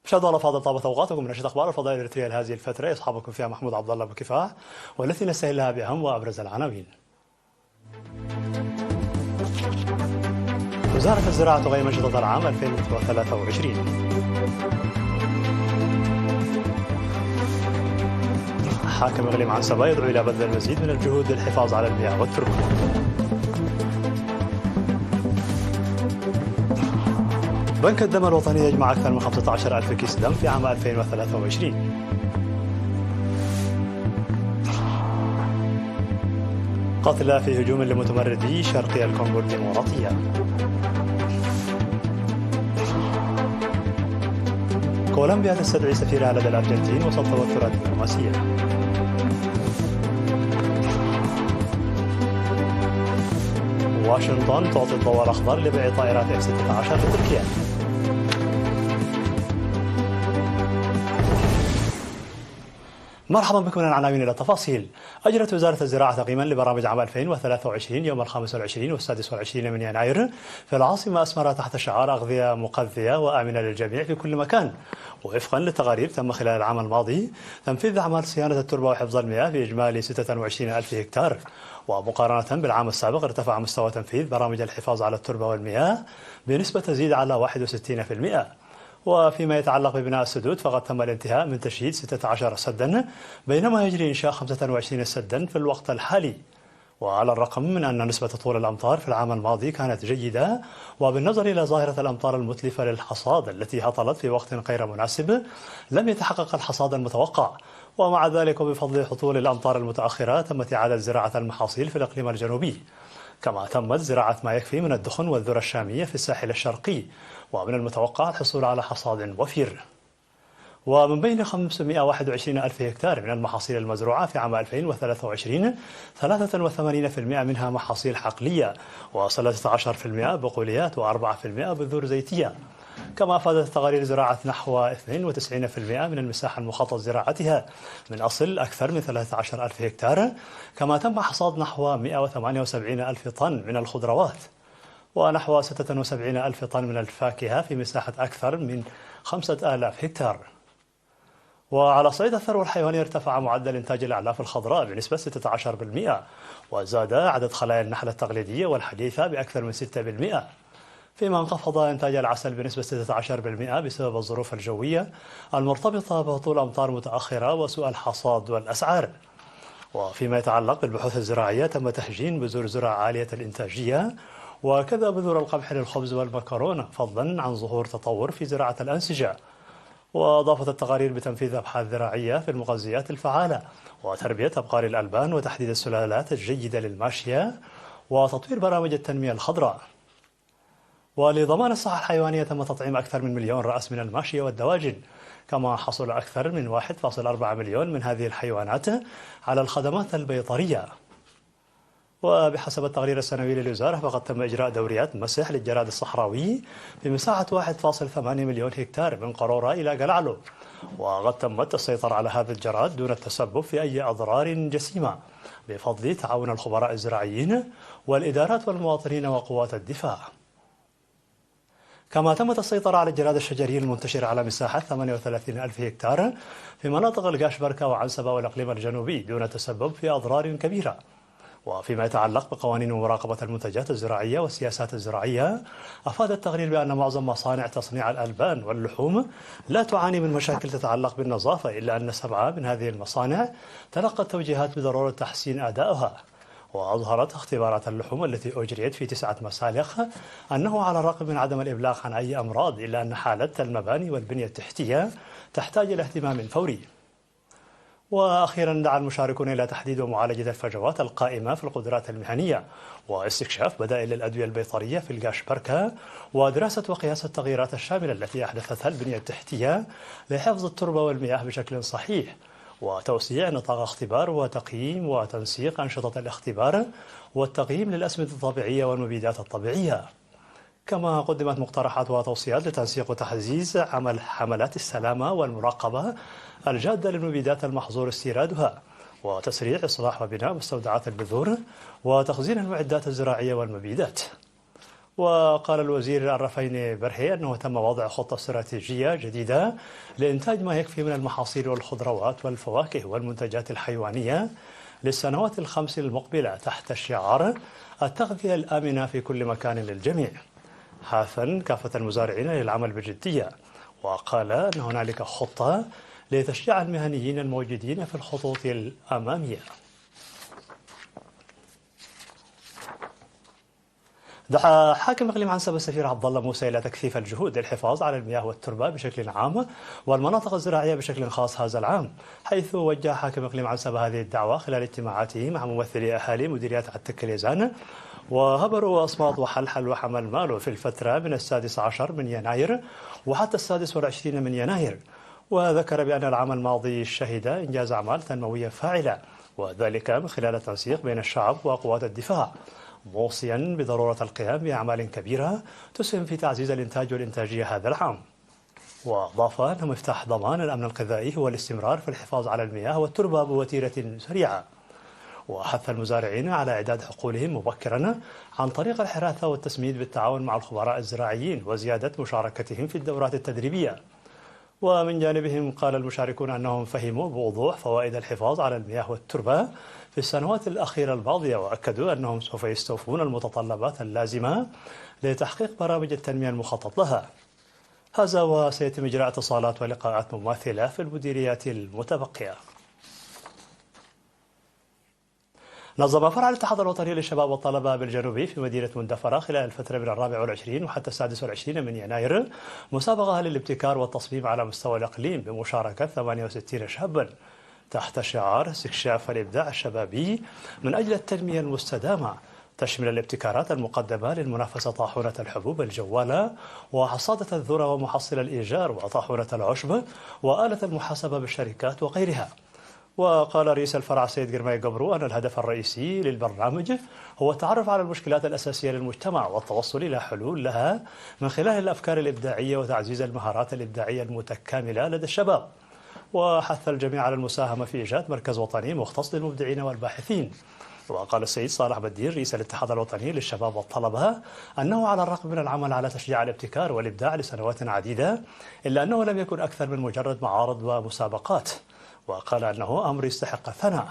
مشاهدينا الأفاضل، طابت أوقاتكم من نشرة أخبار الفضائية الإريترية لهذه الفترة، يصحبكم فيها محمود عبد الله بكفاح، والتي نستهلها بأهم وأبرز العناوين. وزارة الزراعة تغير أنشطة العام 2023. حاكم إقليم عنسبة يدعو إلى بذل المزيد من الجهود للحفاظ على المياه والتربة. بنك الدم الوطني يجمع أكثر من 15,000 كيس دم في عام 2023. قتلى في هجوم لمتمردي شرقي الكونغو الديمقراطية. كولومبيا تستدعي سفيرها لدى الأرجنتين وسط توترات دبلوماسية. واشنطن تعطي الضوء الأخضر لبيع طائرات F-16 لتركيا. مرحبا بكم من العناوين إلى التفاصيل. أجرت وزارة الزراعة تقييما لبرامج عام 2023 يوم 25 و26 من يناير في العاصمة أسمرة تحت شعار أغذية مقضية وآمنة للجميع في كل مكان. ووفقا للتقارير تم خلال العام الماضي تنفيذ أعمال صيانة التربة وحفظ المياه في إجمالي 26,000 هكتار، ومقارنة بالعام السابق ارتفع مستوى تنفيذ برامج الحفاظ على التربة والمياه بنسبة تزيد على 61%. وفيما يتعلق ببناء السدود فقد تم الانتهاء من تشييد 16 سدا، بينما يجري إنشاء 25 سدا في الوقت الحالي. وعلى الرغم من أن نسبة طول الأمطار في العام الماضي كانت جيدة، وبالنظر إلى ظاهرة الأمطار المتلفة للحصاد التي هطلت في وقت غير مناسب لم يتحقق الحصاد المتوقع. ومع ذلك وبفضل حصول الأمطار المتأخرة تمت إعادة زراعة المحاصيل في الإقليم الجنوبي، كما تمت زراعة ما يكفي من الدخن والذرة الشامية في الساحل الشرقي، ومن المتوقع الحصول على حصاد وفير. ومن بين 521 ألف هكتار من المحاصيل المزروعة في عام 2023 83% منها محاصيل حقلية، و13% بقوليات، و4% بذور زيتية. كما أفادت التقارير زراعة نحو 92% من المساحة المخطط زراعتها من أصل أكثر من 13 ألف هكتار. كما تم حصاد نحو 178 ألف طن من الخضروات، ونحو 76 ألف طن من الفاكهة في مساحة أكثر من 5,000 هكتار. وعلى صعيد الثروة الحيوانية ارتفع معدل إنتاج الأعلاف الخضراء بنسبة 16%، وزاد عدد خلايا النحل التقليدية والحديثة بأكثر من 6%، فيما انخفض إنتاج العسل بنسبة 16% بسبب الظروف الجوية المرتبطة بهطول أمطار متأخرة وسوء الحصاد والأسعار. وفيما يتعلق بالبحوث الزراعية تم تهجين بذور زرع عالية الإنتاجية، وكذا بذور القمح للخبز والمكرونة، فضلا عن ظهور تطور في زراعة الأنسجة. وأضافت التقارير بتنفيذ أبحاث زراعية في المغذيات الفعالة وتربية أبقار الألبان وتحديد السلالات الجيدة للماشية وتطوير برامج التنمية الخضراء. ولضمان الصحة الحيوانية تم تطعيم أكثر من 1,000,000 رأس من الماشية والدواجن، كما حصل أكثر من 1.4 مليون من هذه الحيوانات على الخدمات البيطرية. وبحسب التقرير السنوي للوزارة فقد تم إجراء دوريات مسح للجراد الصحراوي بمساحة 1.8 مليون هكتار من قرورة إلى قلعلو، وقد تمت السيطرة على هذا الجراد دون التسبب في أي أضرار جسيمة بفضل تعاون الخبراء الزراعيين والإدارات والمواطنين وقوات الدفاع. كما تمت السيطرة على الجراد الشجري المنتشر على مساحة 38 ألف هكتار في مناطق القاشبركة وعنسبة والإقليم الجنوبي دون التسبب في أضرار كبيرة. وفيما يتعلق بقوانين مراقبة المنتجات الزراعية والسياسات الزراعية، أفاد التقرير بأن معظم مصانع تصنيع الألبان واللحوم لا تعاني من مشاكل تتعلق بالنظافة، إلا أن 7 من هذه المصانع تلقت توجيهات بضرورة تحسين أدائها. وأظهرت اختبارات اللحوم التي أجريت في 9 مسالخ أنه على الرغم من عدم الإبلاغ عن أي أمراض، إلا أن حالة المباني والبنية التحتية تحتاج إلى اهتمام فوري. وأخيرا دعا المشاركون إلى تحديد ومعالجة الفجوات القائمة في القدرات المهنية واستكشاف بدائل الأدوية البيطرية في القاشبركة، ودراسة وقياس التغييرات الشاملة التي أحدثتها البنية التحتية لحفظ التربة والمياه بشكل صحيح، وتوسيع نطاق اختبار وتقييم وتنسيق أنشطة الاختبار والتقييم للأسمدة الطبيعية والمبيدات الطبيعية. كما قدمت مقترحات وتوصيات لتنسيق وتعزيز عمل حملات السلامة والمراقبة الجادة للمبيدات المحظور استيرادها، وتسريع إصلاح وبناء مستودعات البذور وتخزين المعدات الزراعية والمبيدات. وقال الوزير الرفيني برهي أنه تم وضع خطة استراتيجية جديدة لإنتاج ما يكفي من المحاصيل والخضروات والفواكه والمنتجات الحيوانية للسنوات الخمس المقبلة تحت شعار التغذية الآمنة في كل مكان للجميع، حثا كافة المزارعين للعمل بجدية. وقال أن هنالك خطة لتشجيع المهنيين الموجودين في الخطوط الأمامية. دعا حاكم اقليم عنسبة السفير عبد الله موسى الى تكثيف الجهود للحفاظ على المياه والتربه بشكل عام والمناطق الزراعيه بشكل خاص هذا العام، حيث وجه حاكم اقليم عنسبة هذه الدعوه خلال اجتماعاته مع ممثلي اهالي مديريات عتك اليزان وهبر واصمات وحلحل وحمل مالو في الفتره من 16 من يناير وحتى 26 من يناير. وذكر بان العام الماضي شهد انجاز اعمال تنمويه فاعله، وذلك من خلال التنسيق بين الشعب وقوات الدفاع، موصيا بضرورة القيام بأعمال كبيرة تسهم في تعزيز الإنتاج والإنتاجية هذا العام. وأضاف أن مفتاح ضمان الأمن الغذائي هو الاستمرار في الحفاظ على المياه والتربة بوتيرة سريعة، وحث المزارعين على إعداد حقولهم مبكرا عن طريق الحراثة والتسميد بالتعاون مع الخبراء الزراعيين وزيادة مشاركتهم في الدورات التدريبية. ومن جانبهم قال المشاركون أنهم فهموا بوضوح فوائد الحفاظ على المياه والتربة في السنوات الأخيرة الماضية، وأكدوا أنهم سوف يستوفون المتطلبات اللازمة لتحقيق برامج التنمية المخطط لها. هذا وسيتم إجراء اتصالات ولقاءات مماثلة في المديريات المتبقية. نظم فرع الاتحاد الوطني للشباب والطلبة بالجنوبي في مدينة مندفرة خلال الفترة من 24 وحتى 26 من يناير مسابقة للابتكار والتصميم على مستوى الإقليم بمشاركة 68 شابا تحت شعار استكشاف الإبداع الشبابي من أجل التنمية المستدامة، تشمل الابتكارات المقدمة للمنافسة طاحونة الحبوب الجوالة وحصادة الذرة ومحصل الإيجار وطاحونة العشب وآلة المحاسبة بالشركات وغيرها. وقال رئيس الفرع سيد قرماي قبرو أن الهدف الرئيسي للبرنامج هو التعرف على المشكلات الأساسية للمجتمع والتوصل إلى حلول لها من خلال الأفكار الإبداعية وتعزيز المهارات الإبداعية المتكاملة لدى الشباب. وحث الجميع على المساهمة في إيجاد مركز وطني مختص للمبدعين والباحثين. وقال السيد صالح بدير رئيس الاتحاد الوطني للشباب والطلبة أنه على الرغم من العمل على تشجيع الابتكار والإبداع لسنوات عديدة إلا أنه لم يكن أكثر من مجرد معارض ومسابقات، وقال أنه أمر يستحق الثناء.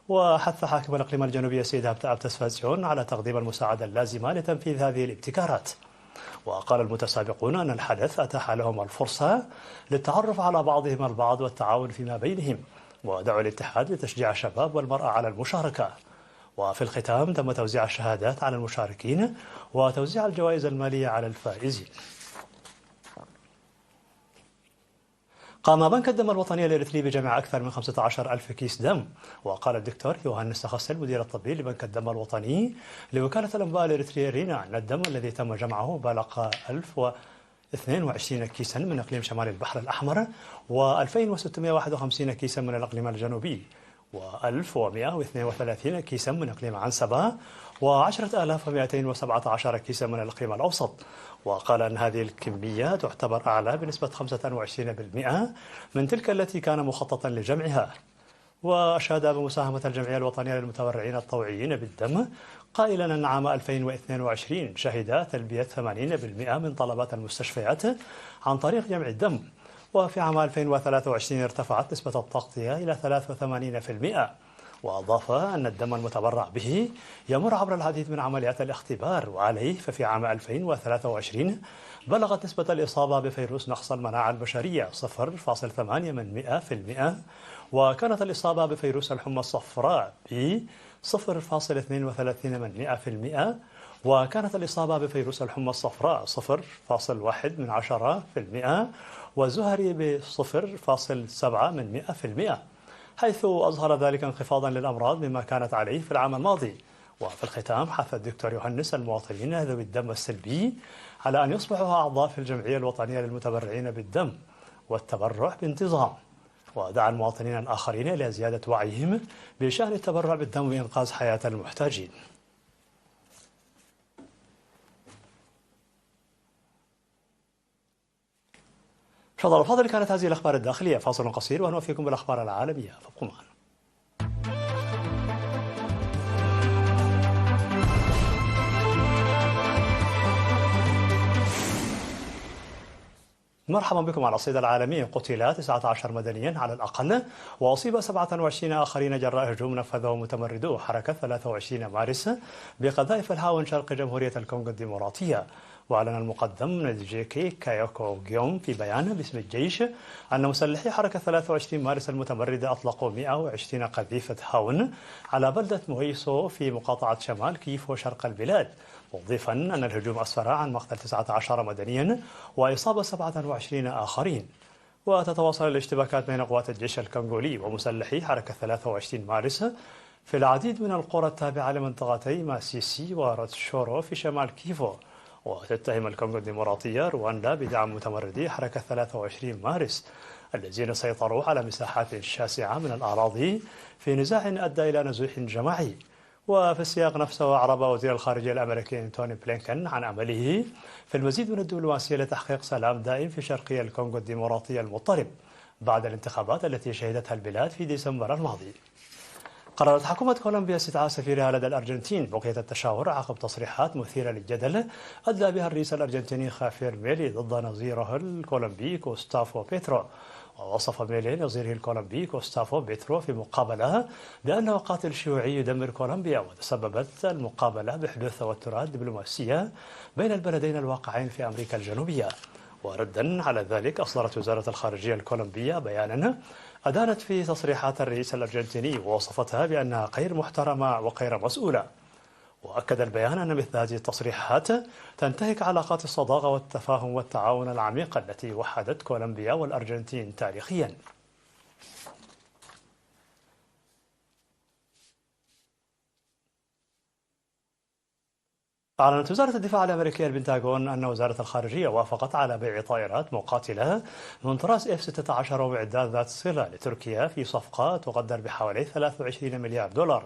وحث حاكم الإقليم الجنوبي السيد هبتاب تسفازيون على تقديم المساعدة اللازمة لتنفيذ هذه الابتكارات. وقال المتسابقون أن الحدث أتاح لهم الفرصة للتعرف على بعضهم البعض والتعاون فيما بينهم، ودعوا الاتحاد لتشجيع الشباب والمرأة على المشاركة. وفي الختام تم توزيع الشهادات على المشاركين وتوزيع الجوائز المالية على الفائزين. قام بنك الدم الوطني الإريتري بجمع أكثر من 15,000 كيس دم. وقال الدكتور يوهانس تخص المدير الطبي لبنك الدم الوطني لوكالة الأنباء الإريترية رينا أن الدم الذي تم جمعه بلغ 1022 كيسا من إقليم شمال البحر الأحمر و2651 كيسا من الإقليم الجنوبي و1132 كيسا من إقليم عنسبة و10,217 كيسا من الإقليم الأوسط. وقال أن هذه الكمية تعتبر أعلى بنسبة 25% من تلك التي كان مخططا لجمعها. وأشاد بمساهمة الجمعية الوطنية للمتبرعين الطوعيين بالدم قائلا أن عام 2022 شهد تلبية 80% من طلبات المستشفيات عن طريق جمع الدم، وفي عام 2023 ارتفعت نسبة التغطية إلى 83%. وأضاف أن الدم المتبرع به يمر عبر العديد من عمليات الاختبار، وعليه ففي عام 2023 بلغت نسبة الإصابة بفيروس نقص المناعة البشرية 0.8%، وكانت الإصابة بفيروس الحمى الصفراء ب 0.32%، وكانت الإصابة بفيروس الحمى الصفراء 0.1%، والزهري ب 0.7%، حيث أظهر ذلك انخفاضا للأمراض مما كانت عليه في العام الماضي. وفي الختام حث الدكتور يوهانس المواطنين ذوي الدم السلبي على أن يصبحوا أعضاء في الجمعية الوطنية للمتبرعين بالدم والتبرع بانتظام، ودعا المواطنين الآخرين إلى زيادة وعيهم بشأن التبرع بالدم وإنقاذ حياة المحتاجين. مشاهدينا الأفاضل، كانت هذه الأخبار الداخلية. فاصل قصير ونوفيكم بالأخبار العالمية، فابقوا معنا. مرحبا بكم. على الصعيد العالمي قتل 19 مدنيا على الأقل، وأصيب 27 آخرين جراء هجوم نفذه متمردو حركة 23 مارس بقذائف الهاون شرق جمهورية الكونغو الديمقراطية. وأعلن المقدم نيجيكي كايوكو جيوم في بيان باسم الجيش أن مسلحي حركة 23 مارس المتمردة أطلقوا 120 قذيفة هاون على بلدة مويسو في مقاطعة شمال كيفو شرق البلاد، مضيفا أن الهجوم أسفر عن مقتل 19 مدنيا وإصابة 27 آخرين. وتتواصل الاشتباكات بين قوات الجيش الكونغولي ومسلحي حركة 23 مارس في العديد من القرى التابعة لمنطقتي ماسيسي وراتشورو في شمال كيفو. وتتهم الكونغو الديمقراطية رواندا بدعم متمردي حركة 23 مارس الذين سيطروا على مساحات شاسعة من الأراضي في نزاع أدى إلى نزوح جماعي. وفي السياق نفسه أعرب وزير الخارجية الأمريكي أنتوني بلينكن عن أمله في المزيد من الدبلوماسية لتحقيق سلام دائم في شرقي الكونغو الديمقراطية المضطرب بعد الانتخابات التي شهدتها البلاد في ديسمبر الماضي. قررت حكومة كولومبيا استدعاء سفيرها لدى الأرجنتين بقية التشاور عقب تصريحات مثيرة للجدل أدلى بها الرئيس الأرجنتيني خافير ميلي ضد نظيره الكولومبي كوستافو بيترو. ووصف ميلي نظيره الكولومبي كوستافو بيترو في مقابلة بأنه قاتل شيوعي يدمر كولومبيا، وتسببت المقابلة بحدوث توترات دبلوماسية بين البلدين الواقعين في أمريكا الجنوبية. وردا على ذلك أصدرت وزارة الخارجية الكولومبية بيانا أدانت فيه تصريحات الرئيس الأرجنتيني ووصفتها بأنها غير محترمة وغير مسؤولة. وأكد البيان أن مثل هذه التصريحات تنتهك علاقات الصداقة والتفاهم والتعاون العميقة التي وحدت كولومبيا والأرجنتين تاريخيا. أعلنت وزارة الدفاع الأمريكية البنتاغون أن وزارة الخارجية وافقت على بيع طائرات مقاتلة من طراز F-16 وإعداد ذات صلة لتركيا في صفقة تقدر بحوالي 23 مليار دولار.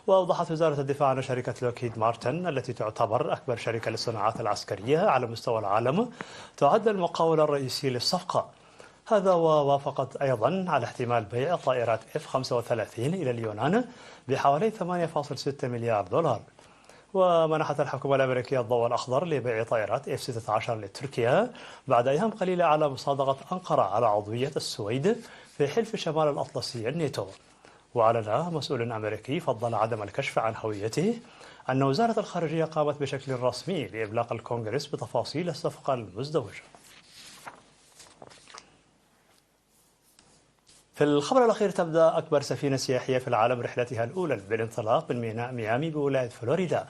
وأوضحت وزارة الدفاع أن شركة لوكهيد مارتن التي تعتبر أكبر شركة للصناعات العسكرية على مستوى العالم تعد المقاول الرئيسي للصفقة. هذا ووافقت أيضا على احتمال بيع طائرات F-35 إلى اليونان بحوالي 8.6 مليار دولار. ومنحت الحكومة الأمريكية الضوء الأخضر لبيع طائرات F-16 لتركيا بعد أيام قليلة على مصادقة أنقرة على عضوية السويد في حلف شمال الأطلسي الناتو. وأعلن مسؤول أمريكي فضل عدم الكشف عن هويته أن وزارة الخارجية قامت بشكل رسمي بإبلاغ الكونغرس بتفاصيل الصفقة المزدوجة. في الخبر الأخير، تبدأ أكبر سفينة سياحية في العالم رحلتها الأولى بالانطلاق من ميناء ميامي بولاية فلوريدا.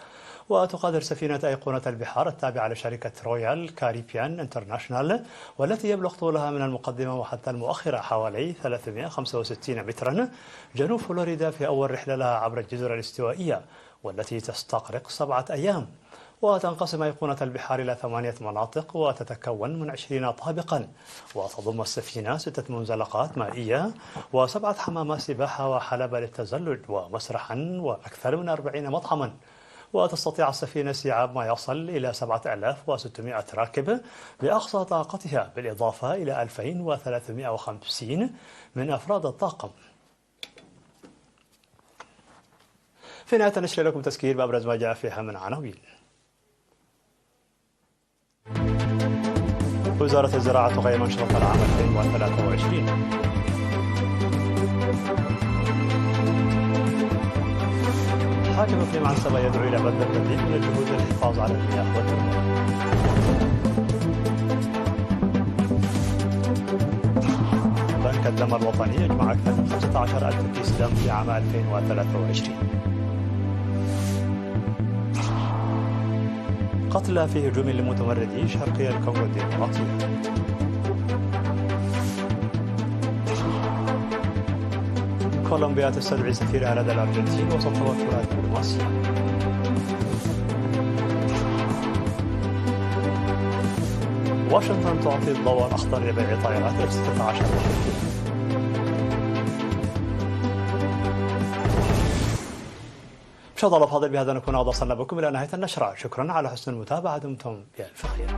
وتقدر سفينة أيقونة البحار التابعة لشركة رويال كاريبيان انترناشنال والتي يبلغ طولها من المقدمة وحتى المؤخرة حوالي 365 مترا جنوب فلوريدا في أول رحلة لها عبر الجزر الاستوائية والتي تستغرق 7 أيام. وتنقسم أيقونة البحار إلى 8 مناطق وتتكون من 20 طابقا، وتضم السفينة 6 منزلقات مائية و7 حمامات سباحة وحلبة للتزلج ومسرحا وأكثر من 40 مطعما. وتستطيع السفينة استيعاب ما يصل إلى 7600 راكب بأقصى طاقتها، بالإضافة إلى 2350 من أفراد الطاقم. في نهاية النشرة لكم تذكير بأبرز ما جاء فيها من عناوين. وزارة الزراعة تقيم أنشطة العام 2023. حاكم إقليم عنسبة يدعو إلى بذل المزيد من الجهود للحفاظ على المياه والتربة. بنك الدم الوطني يجمع أكثر من 15,000 كيس دم في عام 2023. قتلى في هجوم لمتمردي شرقي الكونغو الديمقراطية. كولومبيا تستدعي سفيرها لدى الأرجنتين وسط توترات دبلوماسية. واشنطن تعطي الضوء الأخضر لبيع طائرات F-16. مشاهدينا الأفاضل، بهذا نكون قد وصلنا بكم إلى نهاية النشرة. شكرا على حسن المتابعة، دمتم بألف خير.